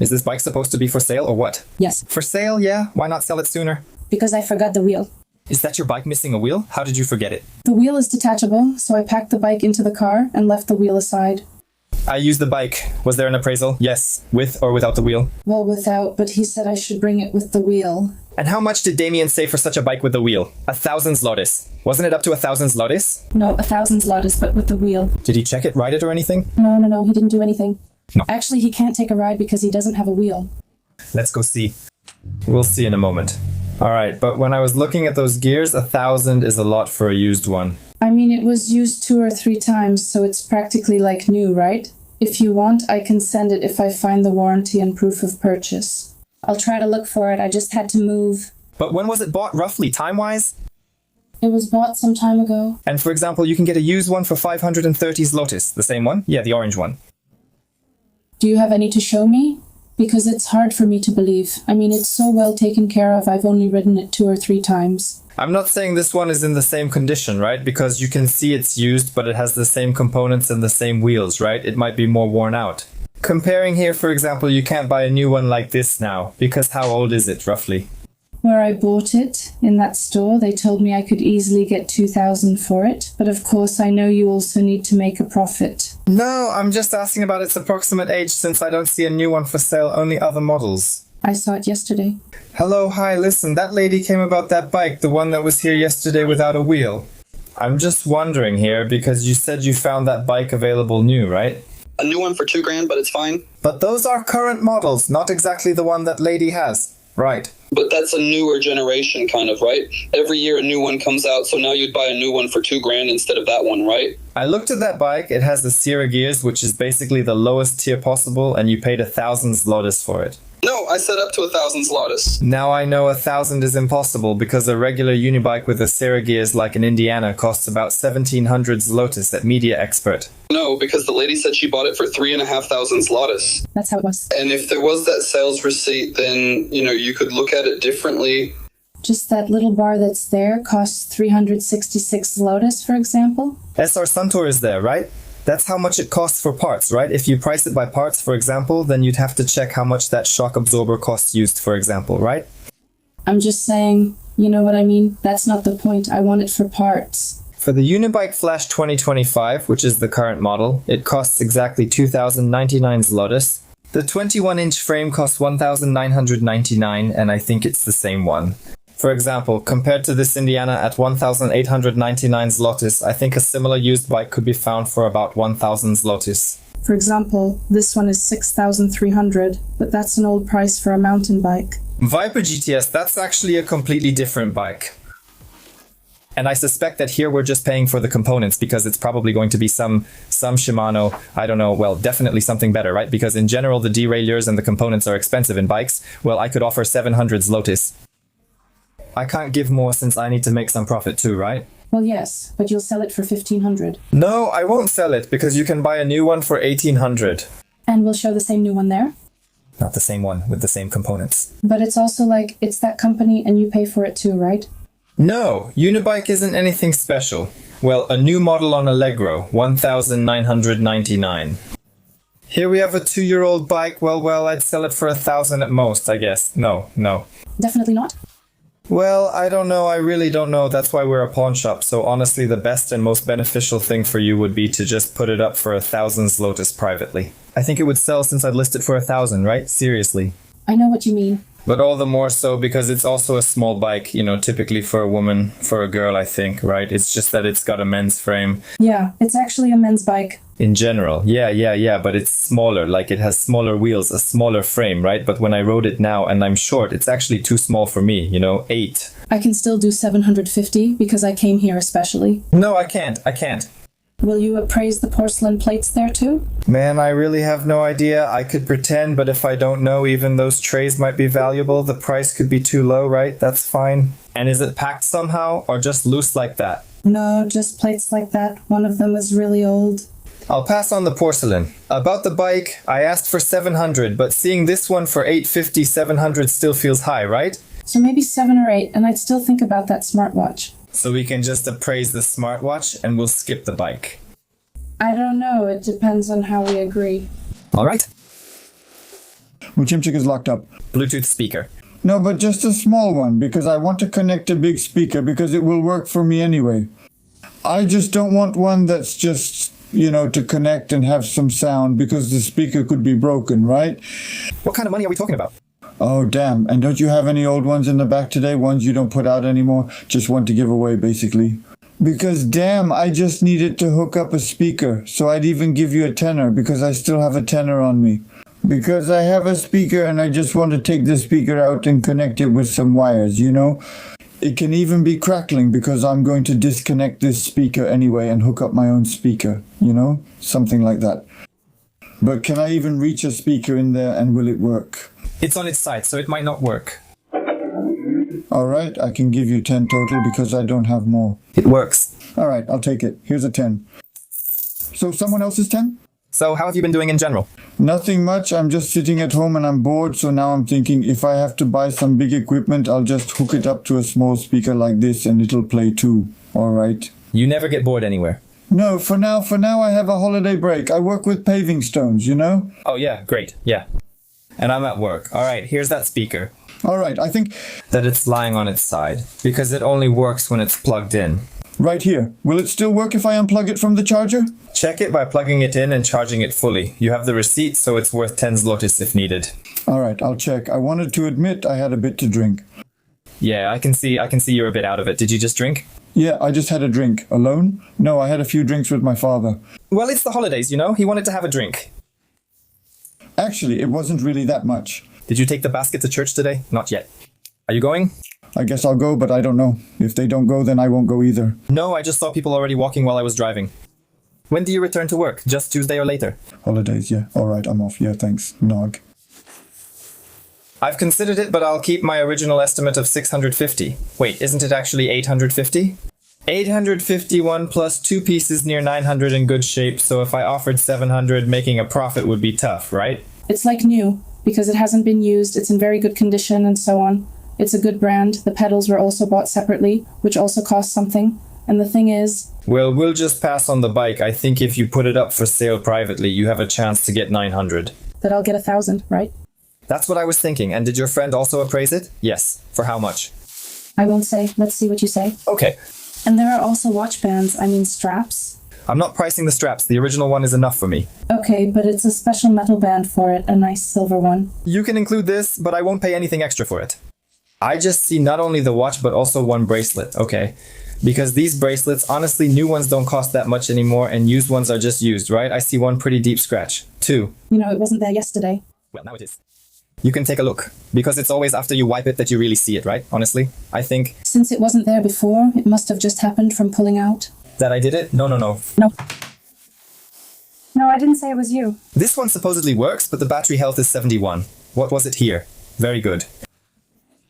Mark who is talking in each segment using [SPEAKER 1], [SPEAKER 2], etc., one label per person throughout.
[SPEAKER 1] Is this bike supposed to be for sale or what?
[SPEAKER 2] Yes.
[SPEAKER 1] For sale, yeah. Why not sell it sooner?
[SPEAKER 2] Because I forgot the wheel.
[SPEAKER 1] Is that your bike missing a wheel? How did you forget it?
[SPEAKER 2] The wheel is detachable, so I packed the bike into the car and left the wheel aside.
[SPEAKER 1] I used the bike. Was there an appraisal? Yes. With or without the wheel?
[SPEAKER 2] Well, without, but he said I should bring it with the wheel.
[SPEAKER 1] And how much did Damien say for such a bike with the wheel? 1,000 zlotys. Wasn't it up to 1,000 zlotys?
[SPEAKER 2] No, 1,000 zlotys, but with the wheel.
[SPEAKER 1] Did he check it, ride it or anything?
[SPEAKER 2] No, he didn't do anything.
[SPEAKER 1] No.
[SPEAKER 2] Actually, he can't take a ride because he doesn't have a wheel.
[SPEAKER 1] Let's go see. We'll see in a moment. Alright, but when I was looking at those gears, 1,000 is a lot for a used one.
[SPEAKER 2] I mean, it was used 2 or 3 times, so it's practically like new, right? If you want, I can send it if I find the warranty and proof of purchase. I'll try to look for it, I just had to move.
[SPEAKER 1] But when was it bought, roughly, time-wise?
[SPEAKER 2] It was bought some time ago.
[SPEAKER 1] And for example, you can get a used one for 530 zlotys. The same one? Yeah, the orange one.
[SPEAKER 2] Do you have any to show me? Because it's hard for me to believe. I mean, it's so well taken care of, I've only ridden it 2 or 3 times.
[SPEAKER 1] I'm not saying this one is in the same condition, right? Because you can see it's used, but it has the same components and the same wheels, right? It might be more worn out. Comparing here, for example, you can't buy a new one like this now, because how old is it, roughly?
[SPEAKER 2] Where I bought it, in that store, they told me I could easily get 2,000 for it, but of course I know you also need to make a profit.
[SPEAKER 1] No, I'm just asking about its approximate age since I don't see a new one for sale, only other models.
[SPEAKER 2] I saw it yesterday.
[SPEAKER 1] Hello, hi, listen, that lady came about that bike, the one that was here yesterday without a wheel. I'm just wondering here, because you said you found that bike available new, right?
[SPEAKER 3] A new one for $2,000, but it's fine.
[SPEAKER 1] But those are current models, not exactly the one that lady has. Right.
[SPEAKER 3] But that's a newer generation kind of, right? Every year a new one comes out, so now you'd buy a new one for $2,000 instead of that one, right?
[SPEAKER 1] I looked at that bike, it has the Sierra gears, which is basically the lowest tier possible, and you paid 1,000 zlotys for it.
[SPEAKER 3] No, I said up to 1,000 zlotys.
[SPEAKER 1] Now I know 1,000 is impossible, because a regular unibike with a Sierra gears like in Indiana costs about 1,700 zlotys at Media Expert.
[SPEAKER 3] No, because the lady said she bought it for 3,500 zlotys.
[SPEAKER 2] That's how it was.
[SPEAKER 3] And if there was that sales receipt, then, you could look at it differently.
[SPEAKER 2] Just that little bar that's there costs 366 zlotys, for example?
[SPEAKER 1] SR Suntour is there, right? That's how much it costs for parts, right? If you price it by parts, for example, then you'd have to check how much that shock absorber costs used, for example, right?
[SPEAKER 2] I'm just saying, you know what I mean? That's not the point. I want it for parts.
[SPEAKER 1] For the Unibike Flash 2025, which is the current model, it costs exactly 2,099 zlotys. The 21-inch frame costs 1,999, and I think it's the same one. For example, compared to this Indiana at 1,899 zlotys, I think a similar used bike could be found for about 1,000 zlotys.
[SPEAKER 2] For example, this one is 6,300, but that's an old price for a mountain bike.
[SPEAKER 1] Viper GTS, that's actually a completely different bike. And I suspect that here we're just paying for the components because it's probably going to be some Shimano, I don't know, well, definitely something better, right? Because in general, the derailleurs and the components are expensive in bikes. Well, I could offer 700 zlotys. I can't give more since I need to make some profit too, right?
[SPEAKER 2] Well, yes, but you'll sell it for 1,500.
[SPEAKER 1] No, I won't sell it because you can buy a new one for 1,800.
[SPEAKER 2] And we'll show the same new one there?
[SPEAKER 1] Not the same one with the same components.
[SPEAKER 2] But it's also like, it's that company and you pay for it too, right?
[SPEAKER 1] No, Unibike isn't anything special. Well, a new model on Allegro, 1,999. Here we have a 2-year-old bike. Well, I'd sell it for 1,000 at most, I guess. No.
[SPEAKER 2] Definitely not?
[SPEAKER 1] Well, I don't know. I really don't know. That's why we're a pawn shop. So honestly, the best and most beneficial thing for you would be to just put it up for 1,000 zlotys privately. I think it would sell since I'd list it for 1,000, right? Seriously.
[SPEAKER 2] I know what you mean.
[SPEAKER 1] But all the more so because it's also a small bike, typically for a woman, for a girl, I think, right? It's just that it's got a men's frame.
[SPEAKER 2] Yeah, it's actually a men's bike.
[SPEAKER 1] In general, yeah, but it's smaller, like it has smaller wheels, a smaller frame, right? But when I rode it now and I'm short, it's actually too small for me, 8.
[SPEAKER 2] I can still do 750 because I came here especially.
[SPEAKER 1] No, I can't.
[SPEAKER 2] Will you appraise the porcelain plates there too?
[SPEAKER 1] Man, I really have no idea. I could pretend, but if I don't know, even those trays might be valuable. The price could be too low, right? That's fine. And is it packed somehow or just loose like that?
[SPEAKER 2] No, just plates like that. One of them is really old.
[SPEAKER 1] I'll pass on the porcelain. About the bike, I asked for 700, but seeing this one for 850, 700 still feels high, right?
[SPEAKER 2] So maybe 7 or 8, and I'd still think about that smartwatch.
[SPEAKER 1] So we can just appraise the smartwatch and we'll skip the bike.
[SPEAKER 2] I don't know, it depends on how we agree.
[SPEAKER 1] All right.
[SPEAKER 4] Muchimchik is locked up.
[SPEAKER 1] Bluetooth speaker.
[SPEAKER 4] No, but just a small one, because I want to connect a big speaker, because it will work for me anyway. I just don't want one that's just, to connect and have some sound, because the speaker could be broken, right?
[SPEAKER 1] What kind of money are we talking about?
[SPEAKER 4] Oh, damn. And don't you have any old ones in the back today? Ones you don't put out anymore? Just one to give away, basically. Because, damn, I just needed to hook up a speaker, so I'd even give you a tenner, because I still have a tenner on me. Because I have a speaker and I just want to take the speaker out and connect it with some wires, It can even be crackling because I'm going to disconnect this speaker anyway and hook up my own speaker, Something like that. But can I even reach a speaker in there and will it work?
[SPEAKER 1] It's on its side, so it might not work.
[SPEAKER 4] Alright, I can give you 10 total because I don't have more.
[SPEAKER 1] It works.
[SPEAKER 4] Alright, I'll take it. Here's a 10. So someone else's 10?
[SPEAKER 1] So how have you been doing in general?
[SPEAKER 4] Nothing much. I'm just sitting at home and I'm bored, so now I'm thinking if I have to buy some big equipment, I'll just hook it up to a small speaker like this and it'll play too. Alright.
[SPEAKER 1] You never get bored anywhere.
[SPEAKER 4] No, for now I have a holiday break. I work with paving stones,
[SPEAKER 1] Oh yeah, great, yeah. And I'm at work. Alright, here's that speaker.
[SPEAKER 4] Alright, I think
[SPEAKER 1] That it's lying on its side, because it only works when it's plugged in.
[SPEAKER 4] right here. Will it still work if I unplug it from the charger?
[SPEAKER 1] Check it by plugging it in and charging it fully. You have the receipt, so it's worth 10 zlotys if needed.
[SPEAKER 4] Alright, I'll check. I wanted to admit I had a bit to drink.
[SPEAKER 1] Yeah, I can see you're a bit out of it. Did you just drink?
[SPEAKER 4] Yeah, I just had a drink. Alone? No, I had a few drinks with my father.
[SPEAKER 1] Well, it's the holidays, He wanted to have a drink.
[SPEAKER 4] Actually, it wasn't really that much.
[SPEAKER 1] Did you take the basket to church today? Not yet. Are you going?
[SPEAKER 4] I guess I'll go, but I don't know. If they don't go, then I won't go either.
[SPEAKER 1] No, I just saw people already walking while I was driving. When do you return to work? Just Tuesday or later?
[SPEAKER 4] Holidays, yeah. Alright, I'm off. Yeah, thanks. Nog.
[SPEAKER 1] I've considered it, but I'll keep my original estimate of 650. Wait, isn't it actually 850? 851 plus 2 pieces near 900 in good shape, so if I offered 700, making a profit would be tough, right?
[SPEAKER 2] It's like new, because it hasn't been used, it's in very good condition, and so on. It's a good brand. The pedals were also bought separately, which also cost something. And the thing is...
[SPEAKER 1] Well, we'll just pass on the bike. I think if you put it up for sale privately, you have a chance to get 900.
[SPEAKER 2] That I'll get 1,000, right?
[SPEAKER 1] That's what I was thinking. And did your friend also appraise it? Yes. For how much?
[SPEAKER 2] I won't say. Let's see what you say.
[SPEAKER 1] Okay.
[SPEAKER 2] And there are also watch bands, straps.
[SPEAKER 1] I'm not pricing the straps. The original one is enough for me.
[SPEAKER 2] Okay, but it's a special metal band for it, a nice silver one.
[SPEAKER 1] You can include this, but I won't pay anything extra for it. I just see not only the watch, but also one bracelet, okay? Because these bracelets, honestly, new ones don't cost that much anymore, and used ones are just used, right? I see one pretty deep scratch. 2.
[SPEAKER 2] It wasn't there yesterday.
[SPEAKER 1] Well, now it is. You can take a look, because it's always after you wipe it that you really see it, right? Honestly, I think...
[SPEAKER 2] Since it wasn't there before, it must have just happened from pulling out.
[SPEAKER 1] That I did it? No.
[SPEAKER 2] No, I didn't say it was you.
[SPEAKER 1] This one supposedly works, but the battery health is 71. What was it here? Very good.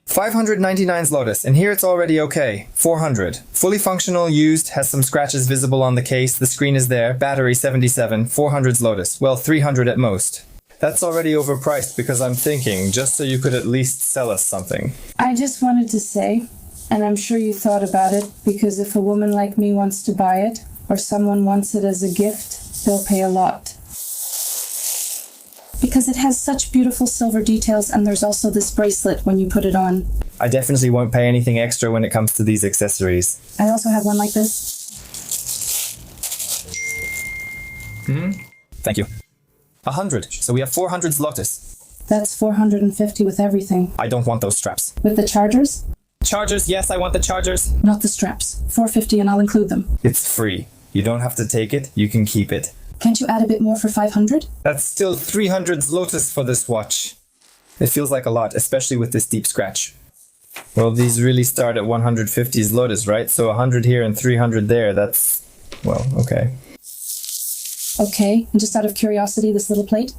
[SPEAKER 1] 599 zlotys, and here it's already okay. 400. Fully functional, used, has some scratches visible on the case, the screen is there, battery 77, 400 zlotys. Well, 300 at most. That's already overpriced because I'm thinking, just so you could at least sell us something.
[SPEAKER 2] I just wanted to say, and I'm sure you thought about it, because if a woman like me wants to buy it, or someone wants it as a gift, they'll pay a lot. Because it has such beautiful silver details, and there's also this bracelet when you put it on.
[SPEAKER 1] I definitely won't pay anything extra when it comes to these accessories.
[SPEAKER 2] I also have one like this.
[SPEAKER 1] Thank you. 100. So we have 400 zlotys.
[SPEAKER 2] That's 450 with everything.
[SPEAKER 1] I don't want those straps.
[SPEAKER 2] With the chargers?
[SPEAKER 1] Chargers, yes, I want the chargers.
[SPEAKER 2] Not the straps. 450 and I'll include them.
[SPEAKER 1] It's free. You don't have to take it, you can keep it.
[SPEAKER 2] Can't you add a bit more for 500?
[SPEAKER 1] That's still 300 zlotys for this watch. It feels like a lot, especially with this deep scratch. Well, these really start at 150 zlotys, right? So 100 here and 300 there, that's... well, okay.
[SPEAKER 2] Okay, and just out of curiosity, this little plate?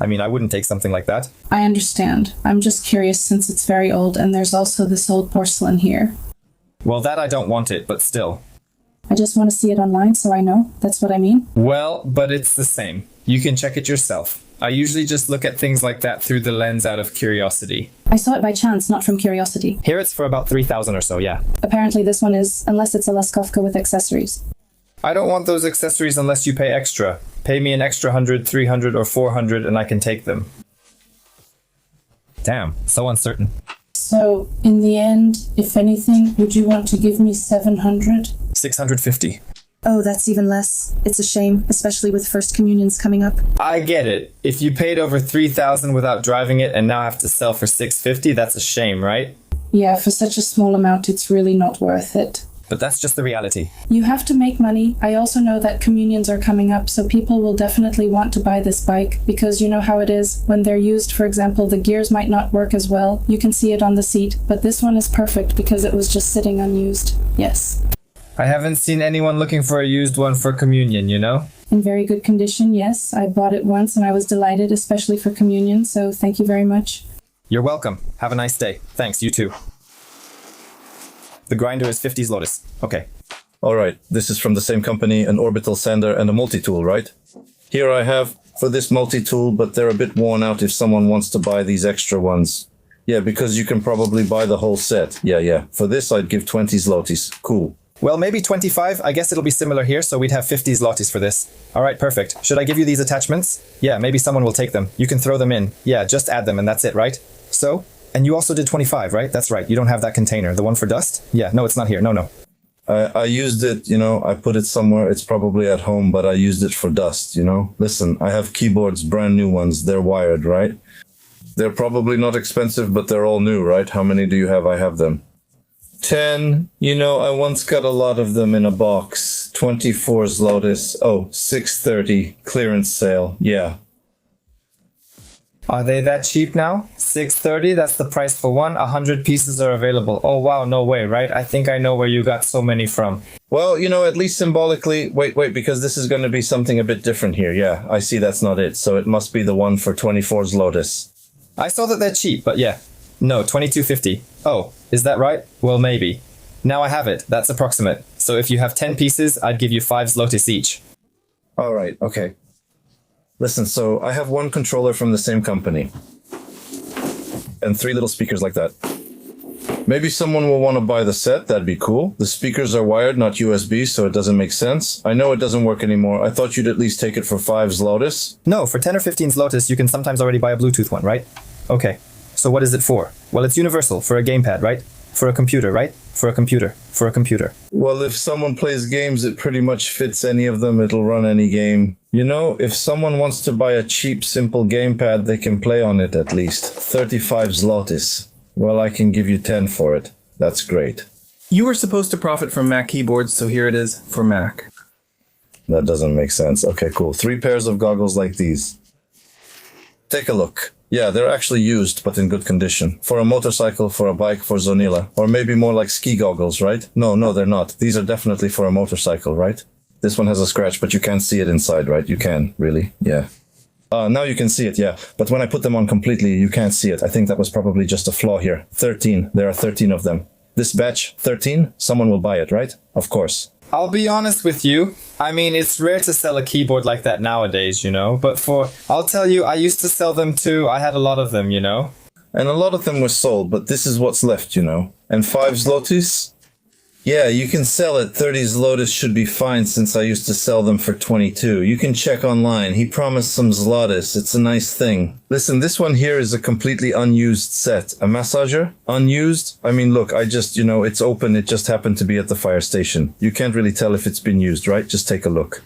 [SPEAKER 1] I mean, I wouldn't take something like that.
[SPEAKER 2] I understand. I'm just curious since it's very old, and there's also this old porcelain here.
[SPEAKER 1] Well, that I don't want it, but still.
[SPEAKER 2] I just want to see it online so I know. That's what I mean.
[SPEAKER 1] Well, but it's the same. You can check it yourself. I usually just look at things like that through the lens out of curiosity.
[SPEAKER 2] I saw it by chance, not from curiosity.
[SPEAKER 1] Here it's for about 3,000 or so, yeah.
[SPEAKER 2] Apparently this one is, unless it's a Leskovka with accessories.
[SPEAKER 1] I don't want those accessories unless you pay extra. Pay me an extra 100, 300, or 400 and I can take them. Damn, so uncertain.
[SPEAKER 2] So, in the end, if anything, would you want to give me 700?
[SPEAKER 1] 650.
[SPEAKER 5] Oh, that's even less. It's a shame, especially with First Communions coming up.
[SPEAKER 1] I get it. If you paid over 3,000 without driving it and now have to sell for 650, that's a shame, right?
[SPEAKER 2] Yeah, for such a small amount, it's really not worth it.
[SPEAKER 1] But that's just the reality.
[SPEAKER 2] You have to make money. I also know that communions are coming up, so people will definitely want to buy this bike, because you know how it is. When they're used, for example, the gears might not work as well. You can see it on the seat, but this one is perfect because it was just sitting unused. Yes.
[SPEAKER 1] I haven't seen anyone looking for a used one for communion, you know?
[SPEAKER 2] In very good condition, yes. I bought it once and I was delighted, especially for communion, so thank you very much.
[SPEAKER 1] You're welcome. Have a nice day. Thanks, you too. The grinder is 50 zlotys. Okay.
[SPEAKER 6] All right, this is from the same company, an orbital sander and a multi-tool, right? Here I have for this multi-tool, but they're a bit worn out if someone wants to buy these extra ones. Yeah, because you can probably buy the whole set. Yeah. For this, I'd give 20 zlotys. Cool.
[SPEAKER 1] Well, maybe 25. I guess it'll be similar here, so we'd have 50 zlotys for this. All right, perfect. Should I give you these attachments? Yeah, maybe someone will take them. You can throw them in. Yeah, just add them and that's it, right? So, and you also did 25, right? That's right. You don't have that container. The one for dust? Yeah, no, it's not here. No.
[SPEAKER 6] I used it, I put it somewhere. It's probably at home, but I used it for dust, Listen, I have keyboards, brand new ones. They're wired, right? They're probably not expensive, but they're all new, right? How many do you have? I have them. 10. I once got a lot of them in a box. 24 zlotys. Oh, 630. Clearance sale. Yeah.
[SPEAKER 1] Are they that cheap now? 630, that's the price for one. 100 pieces are available. Oh wow, no way, right? I think I know where you got so many from.
[SPEAKER 6] Well, at least symbolically, wait, because this is going to be something a bit different here. Yeah, I see that's not it. So it must be the one for 24 zlotys.
[SPEAKER 1] I saw that they're cheap, but yeah. No, 22.50. Oh, is that right? Well, maybe. Now I have it. That's approximate. So if you have 10 pieces, I'd give you 5 zlotys each.
[SPEAKER 6] All right, okay. Listen, so I have one controller from the same company. And 3 little speakers like that. Maybe someone will want to buy the set. That'd be cool. The speakers are wired, not USB, so it doesn't make sense. I know it doesn't work anymore. I thought you'd at least take it for 5 zlotys.
[SPEAKER 1] No, for 10 or 15 zlotys, you can sometimes already buy a Bluetooth one, right? Okay. So what is it for? Well, it's universal. For a gamepad, right? For a computer, right? For a computer. For a computer.
[SPEAKER 6] Well, if someone plays games, it pretty much fits any of them. It'll run any game. If someone wants to buy a cheap, simple gamepad, they can play on it at least. 35 zlotys. Well, I can give you 10 for it. That's great.
[SPEAKER 7] You were supposed to profit from Mac keyboards, so here it is for Mac.
[SPEAKER 6] That doesn't make sense. Okay, cool. 3 pairs of goggles like these. Take a look. Yeah, they're actually used, but in good condition. For a motorcycle, for a bike, for Zonila. Or maybe more like ski goggles, right? No, they're not. These are definitely for a motorcycle, right? This one has a scratch, but you can't see it inside, right? You can, really? Yeah. Now you can see it, yeah. But when I put them on completely, you can't see it. I think that was probably just a flaw here. 13. There are 13 of them. This batch, 13, someone will buy it, right? Of course.
[SPEAKER 1] I'll be honest with you. I mean, it's rare to sell a keyboard like that nowadays, But I'll tell you, I used to sell them too. I had a lot of them,
[SPEAKER 6] And a lot of them were sold, but this is what's left, And 5 zlotys? Yeah, you can sell it. 30 zlotys should be fine since I used to sell them for 22. You can check online. He promised some zlotys. It's a nice thing. Listen, this one here is a completely unused set. A massager? Unused? I mean, look, it's open. It just happened to be at the fire station. You can't really tell if it's been used, right? Just take a look.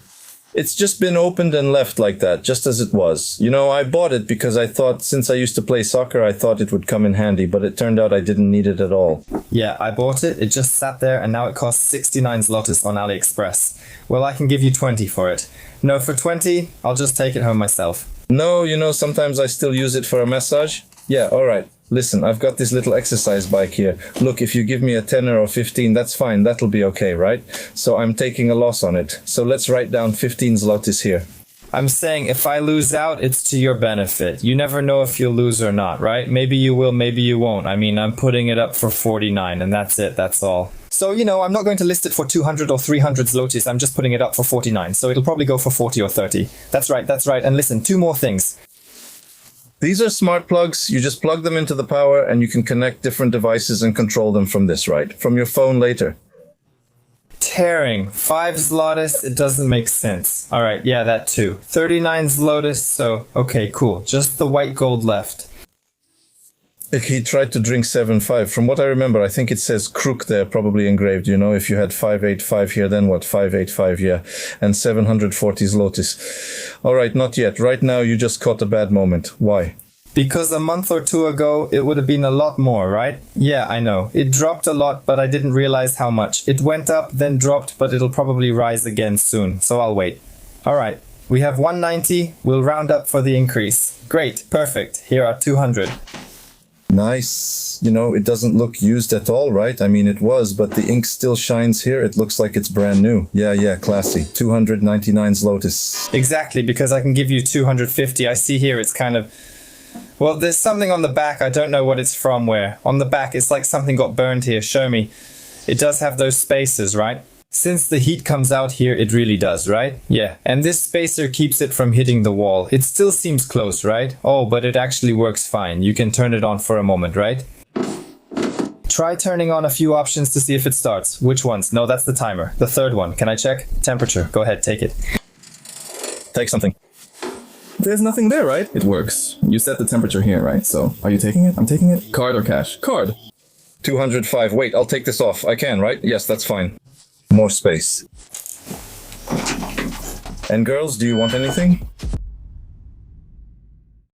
[SPEAKER 6] It's just been opened and left like that, just as it was. I bought it because I thought, since I used to play soccer, I thought it would come in handy, but it turned out I didn't need it at all.
[SPEAKER 1] Yeah, I bought it. It just sat there, and now it costs 69 zlotys on AliExpress. Well, I can give you 20 for it. No, for 20, I'll just take it home myself.
[SPEAKER 6] No, sometimes I still use it for a massage. Yeah, all right. Listen, I've got this little exercise bike here. Look, if you give me a 10 or 15, that's fine. That'll be okay, right? So I'm taking a loss on it. So let's write down 15 zlotys here.
[SPEAKER 1] I'm saying if I lose out, it's to your benefit. You never know if you'll lose or not, right? Maybe you will, maybe you won't. I mean, I'm putting it up for 49, and that's it. That's all. So, I'm not going to list it for 200 or 300 zlotys. I'm just putting it up for 49. So it'll probably go for 40 or 30. That's right. And listen, 2 more things.
[SPEAKER 6] These are smart plugs. You just plug them into the power and you can connect different devices and control them from this, right? From your phone later.
[SPEAKER 1] Tearing. 5 zlotys, it doesn't make sense. All right, yeah, that too. 39 zlotys, so, okay, cool. Just the white gold left.
[SPEAKER 6] He tried to drink 7.5. From what I remember, I think it says crook there, probably engraved. You know, if you had 5.85 here, then what? 5.85, yeah. And 740 zlotys. All right, not yet. Right now, you just caught a bad moment. Why?
[SPEAKER 1] Because a month or two ago, it would have been a lot more, right? Yeah, I know. It dropped a lot, but I didn't realize how much. It went up, then dropped, but it'll probably rise again soon, so I'll wait. All right, we have 190. We'll round up for the increase. Great, perfect. Here are 200.
[SPEAKER 6] Nice. You know, it doesn't look used at all, right? I mean, it was, but the ink still shines here. It looks like it's brand new. Yeah, classy. 299 zlotys.
[SPEAKER 1] Exactly, because I can give you 250. I see here it's kind of... Well, there's something on the back. I don't know what it's from where. On the back, it's like something got burned here. Show me. It does have those spaces, right? Since the heat comes out here, it really does, right? Yeah. And this spacer keeps it from hitting the wall. It still seems close, right? Oh, but it actually works fine. You can turn it on for a moment, right? Try turning on a few options to see if it starts. Which ones? No, that's the timer. The third one. Can I check? Temperature. Go ahead, take it.
[SPEAKER 6] Take something.
[SPEAKER 7] There's nothing there, right? It works. You set the temperature here, right? So, are you taking it? I'm taking it. Card or cash? Card.
[SPEAKER 6] 205. Wait, I'll take this off. I can, right? Yes, that's fine. More space. And girls, do you want anything?